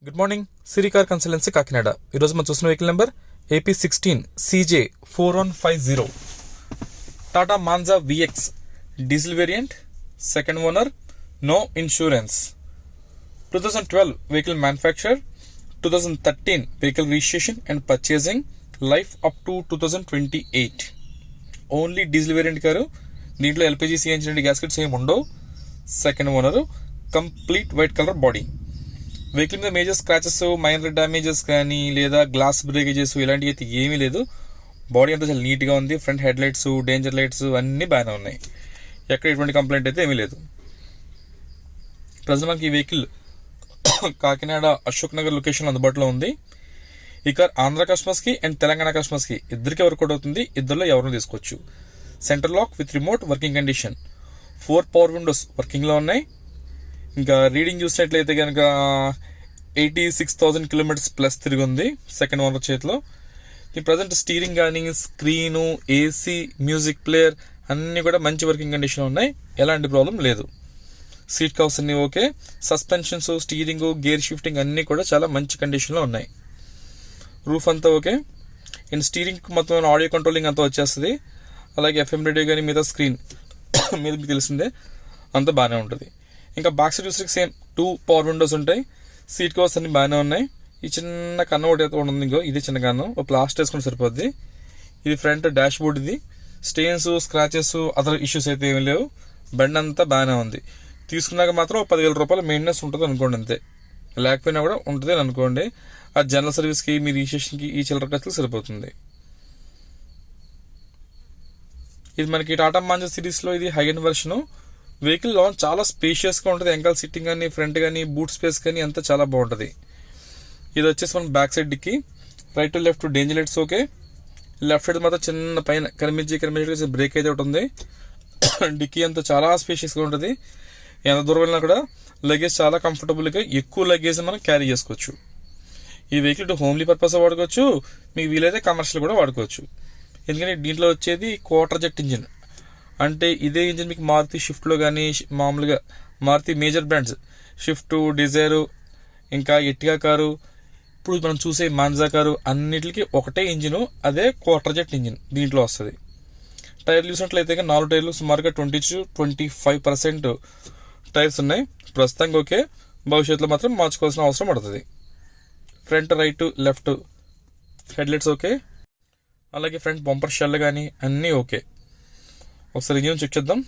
Good morning, Siri car consultancy Kakinada. ఈరోజు మనం చూసిన vehicle number AP16 CJ4150 Tata Manza VX diesel variant, second owner, no insurance. 2012 vehicle manufacture, 2013 vehicle registration and purchasing, life up to 2028. Only diesel variant car. దీంట్లో LPG CNG gaskets ఏమి ఉండవు. Second owner, complete white colour body. Vehicle మీద major scratches, minor damages కానీ లేదా glass breakages ఇలాంటివి అయితే ఏమీ లేదు. బాడీ అంతా చాలా నీట్గా ఉంది. Front head lights, danger lights అన్నీ బాగానే ఉన్నాయి. ఎక్కడ ఎటువంటి కంప్లైంట్ అయితే ఏమీ లేదు. ప్రజెంట్ మనకి ఈ వెహికల్ కాకినాడ అశోక్ నగర్ లొకేషన్ అందుబాటులో ఉంది. ఈ కార్ ఆంధ్ర కస్టమర్స్కి అండ్ తెలంగాణ కస్టమర్స్కి ఇద్దరికి వర్కౌట్ అవుతుంది. ఇద్దరిలో ఎవరిని తీసుకోవచ్చు. Center lock with remote working condition, 4 power windows వర్కింగ్లో ఉన్నాయి. ఇంకా రీడింగ్ చూసినట్లయితే కనుక 86,000 కిలోమీటర్స్ ప్లస్ తిరిగి ఉంది సెకండ్ ఓనర్ చేతిలో. ఈ ప్రజెంట్ స్టీరింగ్ కానీ, స్క్రీను, AC, మ్యూజిక్ ప్లేయర్ అన్నీ కూడా మంచి వర్కింగ్ కండిషన్ ఉన్నాయి. ఎలాంటి ప్రాబ్లం లేదు. సీట్ కవర్స్ అన్నీ okay. Suspensions, steering, gear shifting అన్నీ కూడా చాలా మంచి కండిషన్లో ఉన్నాయి. రూఫ్ అంతా ఓకే. అండ్ స్టీరింగ్ మొత్తం ఆడియో కంట్రోలింగ్ అంతా వచ్చేస్తుంది. అలాగే FM రేడియో కానీ మీద స్క్రీన్ మీద మీకు తెలిసిందే అంతా బాగానే ఉంటుంది. ఇంకా బ్యాక్ సైడ్ చూస్తే సేమ్ 2 పవర్ విండోస్ ఉంటాయి. సీట్ కవర్స్ అన్ని బాగానే ఉన్నాయి. ఈ చిన్న కన్ను ఒకటి అయితే ఉంది. ఇంకో ఇది చిన్న కన్ను, ఒక ప్లాస్టర్ వేసుకుని సరిపోద్ది. ఇది ఫ్రంట్ డాష్ బోర్డ్. ఇది స్టెయిన్స్, స్క్రాచెస్, అదర్ ఇష్యూస్ అయితే ఏమీ లేవు. బండి అంతా బాగానే ఉంది. తీసుకున్నాక మాత్రం 10,000 రూపాయలు మెయింటెనెన్స్ ఉంటుంది అనుకోండి, అంతే. లేకపోయినా కూడా ఉంటుంది అని అనుకోండి. ఆ జనరల్ సర్వీస్కి, మీ రిజిస్ట్రేషన్కి, ఈ చిల్లర ఖర్చులు సరిపోతుంది. ఇది మనకి టాటా మాంజా సిరీస్లో ఇది high end version. Vehicle launch చాలా స్పేషియస్గా ఉంటుంది. వెనకాల సిట్టింగ్ కానీ, ఫ్రంట్ కానీ, బూట్ స్పేస్ కానీ అంతా చాలా బాగుంటుంది. ఇది వచ్చేసి మన back side dickey, right to left danger lights okay. Left side మాత్రం చిన్న పైన కనిపించి బ్రేక్ అయితే ఒకటి ఉంది. డిక్కీ అంతా చాలా స్పేషియస్గా ఉంటుంది. ఎంత దూరం వెళ్ళినా కూడా లగేజ్ చాలా కంఫర్టబుల్గా, ఎక్కువ లగేజ్ మనం క్యారీ చేసుకోవచ్చు. ఈ వెహికల్ హోమ్లీ పర్పస్ వాడుకోవచ్చు, మీకు వీలైతే కమర్షియల్ కూడా వాడుకోవచ్చు. ఎందుకంటే దీంట్లో వచ్చేది క్వార్టర్ జెట్ ఇంజిన్. అంటే ఇదే ఇంజిన్ మీకు మారుతి షిఫ్ట్లో కానీ, మామూలుగా Maruti major brands Swift, Dzire, ఇంకా ఎర్టిగా కారు, ఇప్పుడు మనం చూసే మాంజా కారు అన్నిటికీ ఒకటే ఇంజిన్. అదే క్వార్టర్ జెట్ ఇంజిన్ దీంట్లో వస్తుంది. టైర్లు చూసినట్లయితే 4 టైర్లు సుమారుగా 20-25% టైర్స్ ఉన్నాయి. ప్రస్తుతానికి ఓకే. భవిష్యత్తులో మాత్రం మార్చుకోవాల్సిన అవసరం పడుతుంది. Front right left headlights okay. అలాగే ఫ్రంట్ బంపర్ షెల్ కానీ అన్నీ ఓకే. ఒకసారి ఇంజిన్ చెక్ చేద్దాం.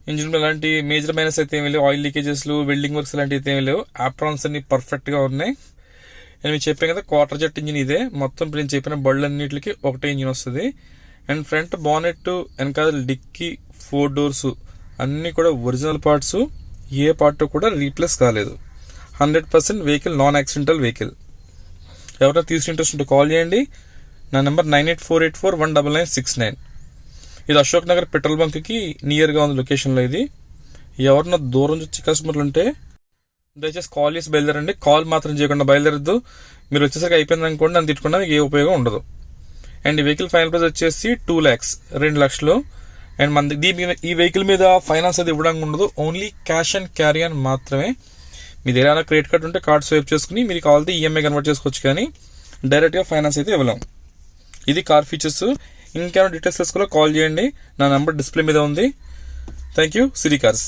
ఇంజిన్ ఎలాంటి మేజర్ మైనస్ అయితే ఏమీ లేవు. ఆయిల్ లీకేజెస్లు, వెల్డింగ్ వర్క్స్ అలాంటివి అయితే ఏమీ లేవు. ఆప్రాన్స్ అన్ని పర్ఫెక్ట్గా ఉన్నాయి. నేను మీకు చెప్పాను కదా, క్వార్టర్ జెట్ ఇంజిన్ ఇదే. మొత్తం ఇప్పుడు నేను చెప్పిన బళ్ళన్నిటికి ఒకటే ఇంజిన్ వస్తుంది. అండ్ ఫ్రంట్ బానెట్, వెనకాల డిక్కీ, 4 డోర్స్ అన్నీ కూడా ఒరిజినల్ పార్ట్స్. ఏ పార్ట్ కూడా రీప్లేస్ కాలేదు. 100% వెహికల్ నాన్ యాక్సిడెంటల్ వెహికల్. ఎవరైనా తీసుకుని ఇంట్రెస్ట్ ఉంటే కాల్ చేయండి. నా నెంబర్ 9848419969. ఇది అశోక్ నగర్ పెట్రోల్ బంక్కి నియర్గా ఉంది లొకేషన్లో. ఇది ఎవరన్నా దూరం వచ్చి కస్టమర్లు ఉంటే దయచేసి కాల్ చేసి బయలుదేరండి. కాల్ మాత్రం చేయకుండా బయలుదేరద్దు. మీరు వచ్చేసరికి అయిపోయింది అనుకోండి, నన్ను తిట్టుకున్నా మీకు ఏ ఉపయోగం ఉండదు. అండ్ ఈ వెహికల్ ఫైనల్ ప్రైస్ వచ్చేసి 2 lakhs, 2 లక్షలు. అండ్ మన ఈ వెహికల్ మీద ఫైనాన్స్ అది ఇవ్వడానికి ఉండదు. ఓన్లీ క్యాష్ అండ్ క్యారీ అని మాత్రమే. మీ దగ్గర ఏమైనా క్రెడిట్ కార్డ్ ఉంటే కార్డ్ స్వైప్ చేసుకుని మీరు కావాలంటే EMI కన్వర్ట్ చేసుకోవచ్చు, కానీ డైరెక్ట్గా ఫైనాన్స్ అయితే ఇవ్వలేం. ఇది కార్ ఫీచర్స్. ఇంకేమైనా డీటెయిల్స్ తెలుసుకోవాలో కాల్ చేయండి. నా నెంబర్ డిస్ప్లే మీద ఉంది. Thank you. Siri cars.